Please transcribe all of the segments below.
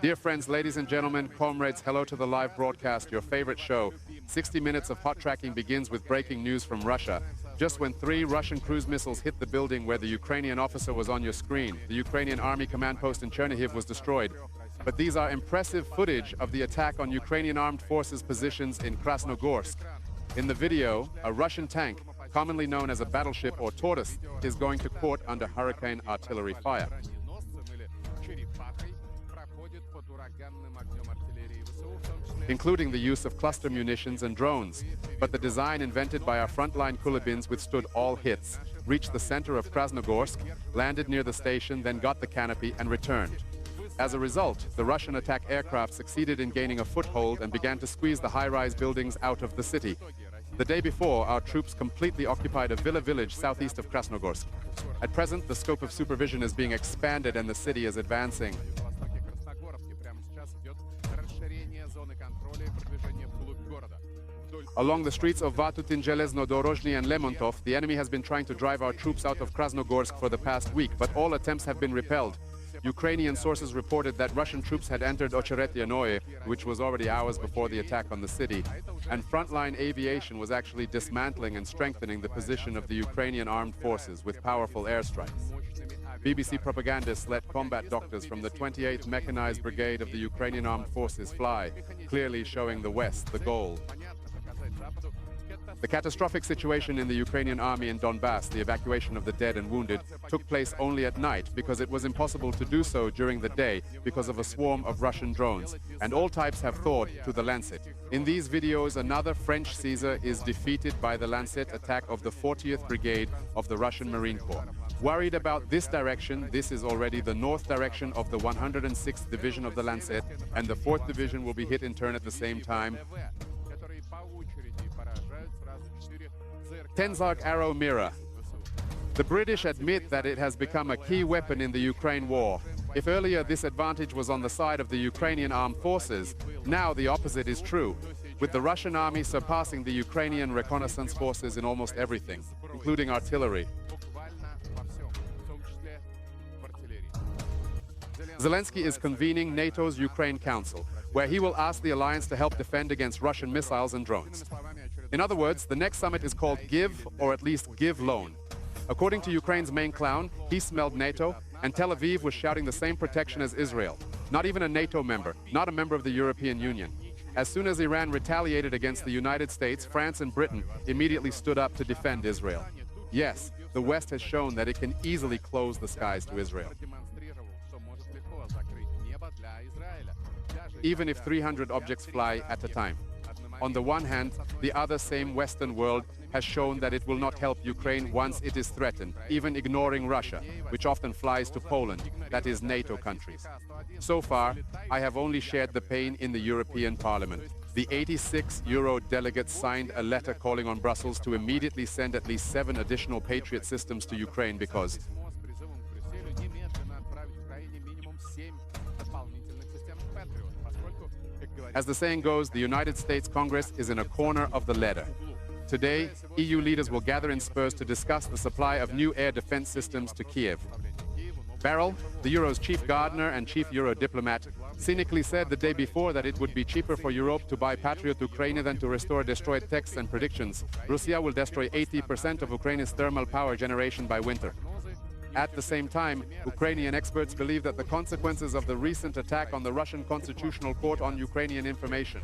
Dear friends, ladies and gentlemen, comrades, hello to the live broadcast, your favorite show. 60 minutes of hot tracking begins with breaking news from Russia. Just when 3 Russian cruise missiles hit the building where the Ukrainian officer was on your screen, the Ukrainian army command post in Chernihiv was destroyed. But these are impressive footage of the attack on Ukrainian armed forces positions in Krasnogorsk. In the video, a Russian tank, commonly known as a battleship or tortoise, is going to court under hurricane artillery fire. Including the use of cluster munitions and drones. But the design invented by our frontline Kulibins withstood all hits, reached the center of Krasnogorsk, landed near the station, then got the canopy and returned. As a result, the Russian attack aircraft succeeded in gaining a foothold and began to squeeze the high-rise buildings out of the city. The day before, our troops completely occupied a village southeast of Krasnogorsk. At present, the scope of supervision is being expanded and the city is advancing. Along the streets of Vatutin, Железнодорожный and Lemontov, the enemy has been trying to drive our troops out of Krasnogorsk for the past week, but all attempts have been repelled. Ukrainian sources reported that Russian troops had entered Ocheretye, which was already hours before the attack on the city, and frontline aviation was actually dismantling and strengthening the position of the Ukrainian armed forces with powerful airstrikes. BBC propagandists let combat doctors from the 28th Mechanized Brigade of the Ukrainian Armed Forces fly, clearly showing the West the goal. The catastrophic situation in the Ukrainian army in Donbass, the evacuation of the dead and wounded, took place only at night because it was impossible to do so during the day because of a swarm of Russian drones, and all types have thawed to the Lancet. In these videos, another French Caesar is defeated by the Lancet attack of the 40th Brigade of the Russian Marine Corps. Worried about this direction, this is already the north direction of the 106th Division of the Lancet, and the 4th Division will be hit in turn at the same time. Tenzark Arrow Mirror. The British admit that it has become a key weapon in the Ukraine war. If earlier this advantage was on the side of the Ukrainian armed forces, now the opposite is true, with the Russian army surpassing the Ukrainian reconnaissance forces in almost everything, including artillery. Zelensky is convening NATO's Ukraine Council, where he will ask the alliance to help defend against Russian missiles and drones. In other words, the next summit is called Give, or at least Give Loan. According to Ukraine's main clown, he smelled NATO, and Tel Aviv was shouting the same protection as Israel. Not even a NATO member, not a member of the European Union. As soon as Iran retaliated against the United States, France and Britain immediately stood up to defend Israel. Yes, the West has shown that it can easily close the skies to Israel, even if 300 objects fly at a time. On the one hand, the other same Western world has shown that it will not help Ukraine once it is threatened, even ignoring Russia, which often flies to Poland, that is NATO countries. So far, I have only shared the pain in the European Parliament. The 86 Euro delegates signed a letter calling on Brussels to immediately send at least 7 additional Patriot systems to Ukraine because as the saying goes, the United States Congress is in a corner of the ladder. Today, EU leaders will gather in Spurs to discuss the supply of new air defense systems to Kiev. Beryl, the Euro's chief gardener and chief Euro diplomat, cynically said the day before that it would be cheaper for Europe to buy Patriot Ukraine than to restore destroyed texts and predictions. Russia will destroy 80% of Ukraine's thermal power generation by winter. At the same time, Ukrainian experts believe that the consequences of the recent attack on the Russian Constitutional Court on Ukrainian information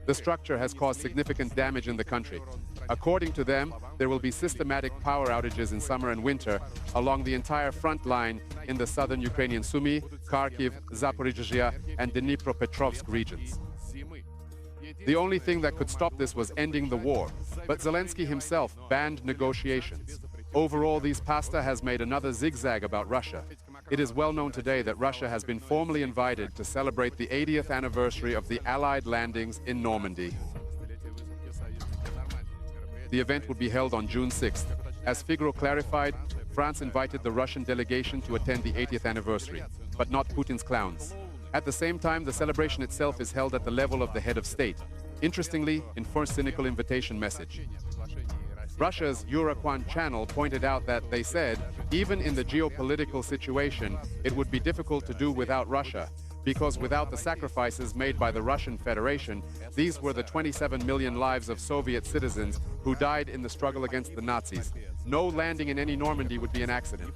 the structure has caused significant damage in the country. According to them, there will be systematic power outages in summer and winter along the entire front line in the southern Ukrainian Sumy, Kharkiv, Zaporizhzhia, and Dnipropetrovsk regions. The only thing that could stop this was ending the war, but Zelensky himself banned negotiations. Overall, these pasta has made another zigzag about Russia. It is well known today that Russia has been formally invited to celebrate the 80th anniversary of the Allied landings in Normandy. The event would be held on June 6th. As Figaro clarified, France invited the Russian delegation to attend the 80th anniversary, but not Putin's clowns. At the same time, the celebration itself is held at the level of the head of state. Interestingly, in first cynical invitation message. Russia's Euroquan channel pointed out that they said, even in the geopolitical situation, it would be difficult to do without Russia, because without the sacrifices made by the Russian Federation, these were the 27 million lives of Soviet citizens who died in the struggle against the Nazis. No landing in any Normandy would be an accident.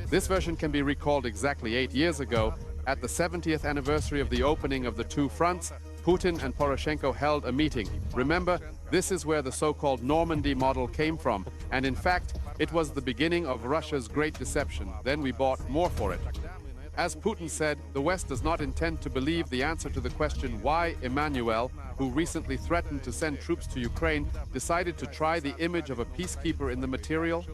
This version can be recalled exactly 8 years ago. At the 70th anniversary of the opening of the two fronts, Putin and Poroshenko held a meeting. Remember, this is where the so-called Normandy model came from, and in fact, it was the beginning of Russia's great deception. Then we bought more for it. As Putin said, the West does not intend to believe the answer to the question why Emmanuel, who recently threatened to send troops to Ukraine, decided to try the image of a peacekeeper in the material.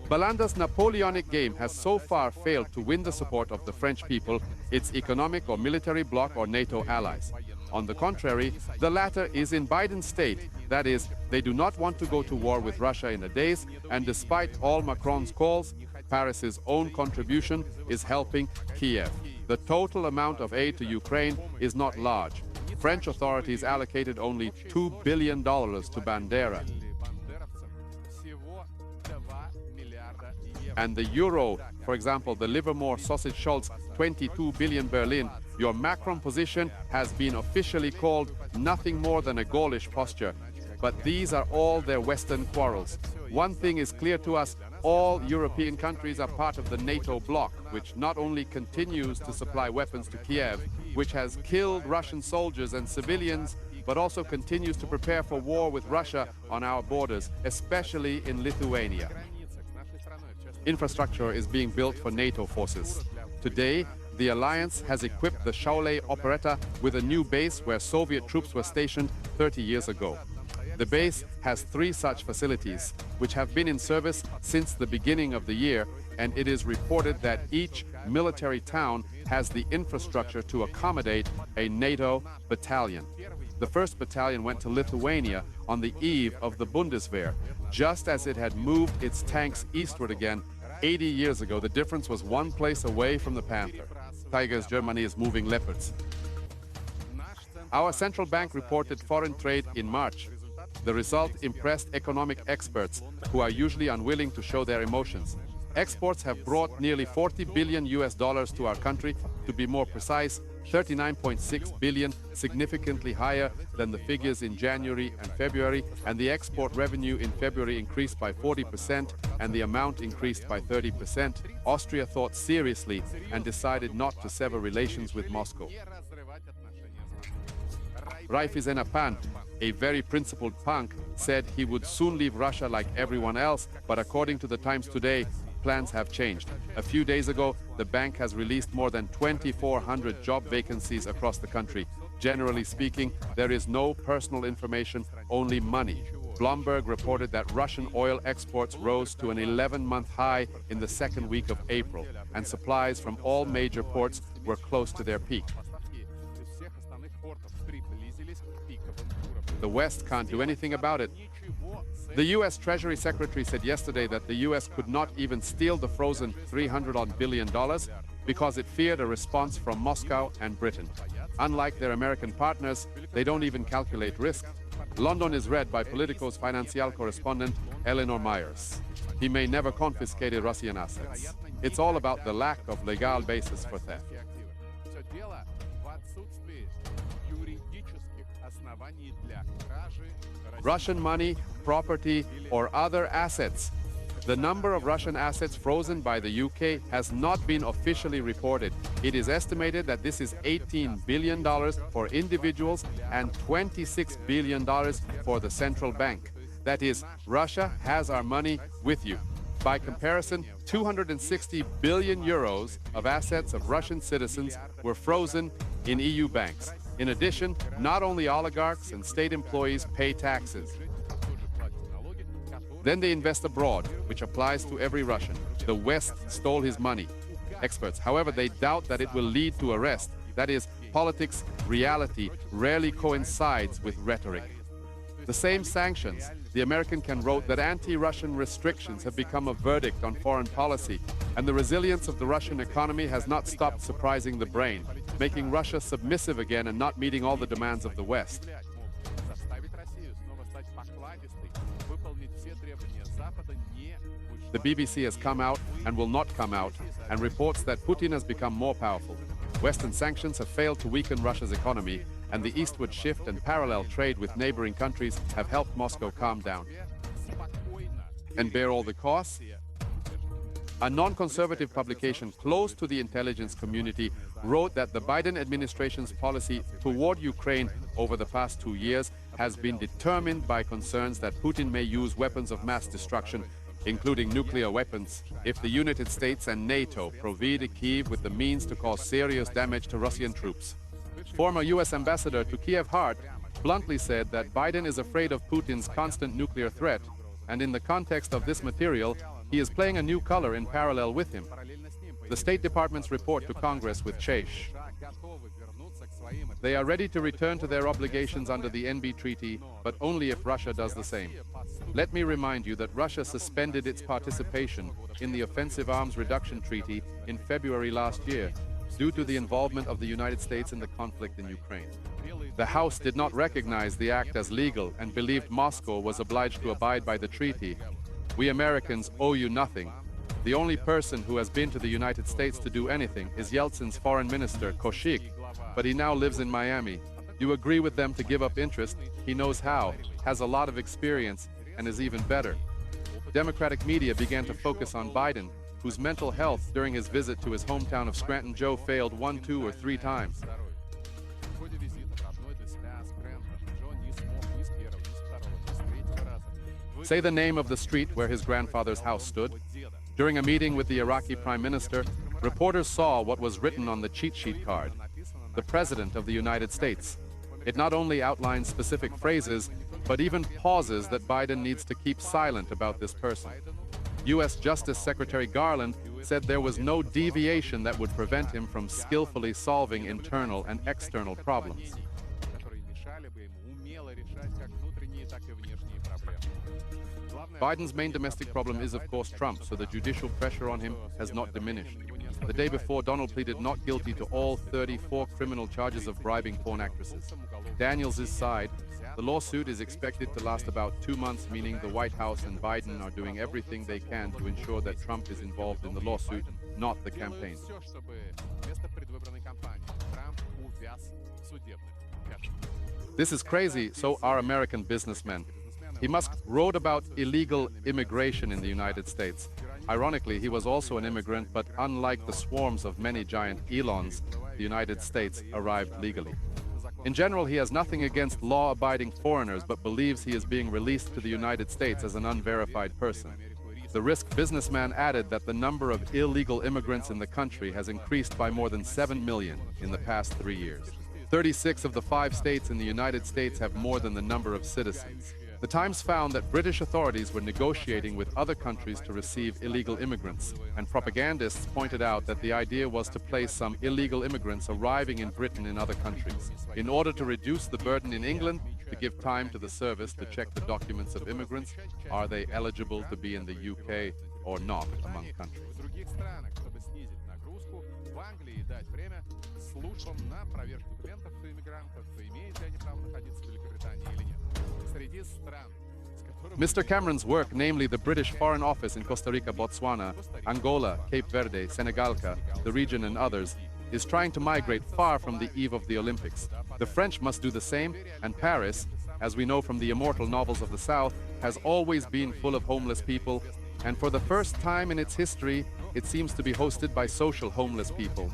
Balanda's Napoleonic game has so far failed to win the support of the French people, its economic or military bloc or NATO allies. On the contrary, the latter is in Biden's state. That is, they do not want to go to war with Russia in a daze, and despite all Macron's calls, Paris's own contribution is helping Kiev. The total amount of aid to Ukraine is not large. French authorities allocated only $2 billion to Bandera. And the euro, for example, the Livermore sausage Scholz, 22 billion Berlin, your Macron position has been officially called nothing more than a Gaulish posture. But these are all their Western quarrels. One thing is clear to us, all European countries are part of the NATO bloc, which not only continues to supply weapons to Kiev, which has killed Russian soldiers and civilians, but also continues to prepare for war with Russia on our borders, especially in Lithuania. Infrastructure is being built for NATO forces. Today, the alliance has equipped the Shaule operetta with a new base where Soviet troops were stationed 30 years ago. The base has 3 such facilities, which have been in service since the beginning of the year, and it is reported that each military town has the infrastructure to accommodate a NATO battalion. The 1st Battalion went to Lithuania on the eve of the Bundeswehr, just as it had moved its tanks eastward again 80 years ago. The difference was one place away from the Panther. Tigers, Germany is moving Leopards. Our central bank reported foreign trade in March. The result impressed economic experts, who are usually unwilling to show their emotions. Exports have brought nearly $40 billion to our country. To be more precise, 39.6 billion, significantly higher than the figures in January and February, and the export revenue in February increased by 40% and the amount increased by 30%. Austria thought seriously and decided not to sever relations with Moscow. Raiffeisen, a very principled punk, said he would soon leave Russia like everyone else, but according to the Times today, plans have changed. A few days ago, the bank has released more than 2,400 job vacancies across the country. Generally speaking, there is no personal information, only money. Bloomberg reported that Russian oil exports rose to an 11-month high in the 2nd week of April, and supplies from all major ports were close to their peak. The West can't do anything about it. The U.S. Treasury Secretary said yesterday that the U.S. could not even steal the frozen $300 billion because it feared a response from Moscow and Britain. Unlike their American partners, they don't even calculate risk. London is read by Politico's financial correspondent Eleanor Myers. He may never confiscate Russian assets. It's all about the lack of legal basis for theft. Russian money, property, or other assets. The number of Russian assets frozen by the UK has not been officially reported. It is estimated that this is $18 billion for individuals and $26 billion for the central bank. That is, Russia has our money with you. By comparison, 260 billion euros of assets of Russian citizens were frozen in EU banks. In addition, not only oligarchs and state employees pay taxes. Then they invest abroad, which applies to every Russian. The West stole his money. Experts, however, they doubt that it will lead to arrest. That is, politics, reality rarely coincides with rhetoric. The same sanctions, the American can wrote that anti-Russian restrictions have become a verdict on foreign policy, and the resilience of the Russian economy has not stopped surprising the brain. making Russia submissive again and not meeting all the demands of the West. The BBC has come out and will not come out and reports that Putin has become more powerful. Western sanctions have failed to weaken Russia's economy, and the eastward shift and parallel trade with neighboring countries have helped Moscow calm down. And bear all the costs? A non-conservative publication close to the intelligence community wrote that the Biden administration's policy toward Ukraine over the past 2 years has been determined by concerns that Putin may use weapons of mass destruction, including nuclear weapons, if the United States and NATO provide Kyiv with the means to cause serious damage to Russian troops. Former U.S. ambassador to Kiev Hart bluntly said that Biden is afraid of Putin's constant nuclear threat, and in the context of this material, he is playing a new color in parallel with him. The State Department's report to Congress with Chesh. They are ready to return to their obligations under the NB Treaty, but only if Russia does the same. Let me remind you that Russia suspended its participation in the Offensive Arms Reduction Treaty in February last year, due to the involvement of the United States in the conflict in Ukraine. The House did not recognize the act as legal and believed Moscow was obliged to abide by the treaty. We Americans owe you nothing. The only person who has been to the United States to do anything is Yeltsin's foreign minister, Koshik, but he now lives in Miami. You agree with them to give up interest? He knows how, has a lot of experience, and is even better. Democratic media began to focus on Biden, whose mental health during his visit to his hometown of Scranton, Joe, failed 1, 2, or 3 times. Say the name of the street where his grandfather's house stood. During a meeting with the Iraqi Prime Minister, reporters saw what was written on the cheat sheet card: the President of the United States. It not only outlines specific phrases, but even pauses that Biden needs to keep silent about this person. U.S. Justice Secretary Garland said there was no deviation that would prevent him from skillfully solving internal and external problems. Biden's main domestic problem is, of course, Trump, so the judicial pressure on him has not diminished. The day before, Donald pleaded not guilty to all 34 criminal charges of bribing porn actresses. Daniels' side, the lawsuit is expected to last about 2 months, meaning the White House and Biden are doing everything they can to ensure that Trump is involved in the lawsuit, not the campaign. This is crazy, so are American businessmen. He Musk wrote about illegal immigration in the United States. Ironically, he was also an immigrant, but unlike the swarms of many giant Elons, the United States arrived legally. In general, he has nothing against law-abiding foreigners, but believes he is being released to the United States as an unverified person. The Risk businessman added that the number of illegal immigrants in the country has increased by more than 7 million in the past 3 years. 36 of the 5 states in the United States have more than the number of citizens. The Times found that British authorities were negotiating with other countries to receive illegal immigrants, and propagandists pointed out that the idea was to place some illegal immigrants arriving in Britain in other countries, in order to reduce the burden in England, to give time to the service to check the documents of immigrants. Are they eligible to be in the UK or not, among countries? Mr. Cameron's work, namely the British Foreign Office in Costa Rica, Botswana, Angola, Cape Verde, Senegalca, the region and others, is trying to migrate far from the eve of the Olympics. The French must do the same, and Paris, as we know from the immortal novels of the South, has always been full of homeless people, and for the first time in its history, it seems to be hosted by social homeless people.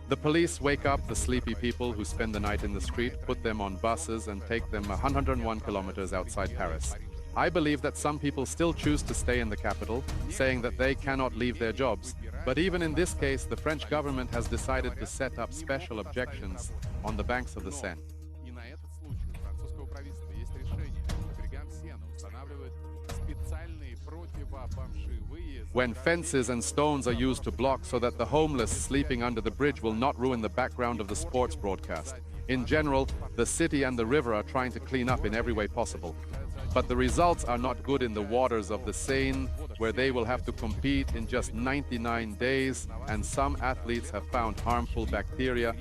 The police wake up the sleepy people who spend the night in the street, put them on buses, and take them 101 kilometers outside Paris. I believe that some people still choose to stay in the capital, saying that they cannot leave their jobs. But even in this case, the French government has decided to set up special objections on the banks of the Seine. When fences and stones are used to block so that the homeless sleeping under the bridge will not ruin the background of the sports broadcast. In general, the city and the river are trying to clean up in every way possible. But the results are not good in the waters of the Seine, where they will have to compete in just 99 days, and some athletes have found harmful bacteria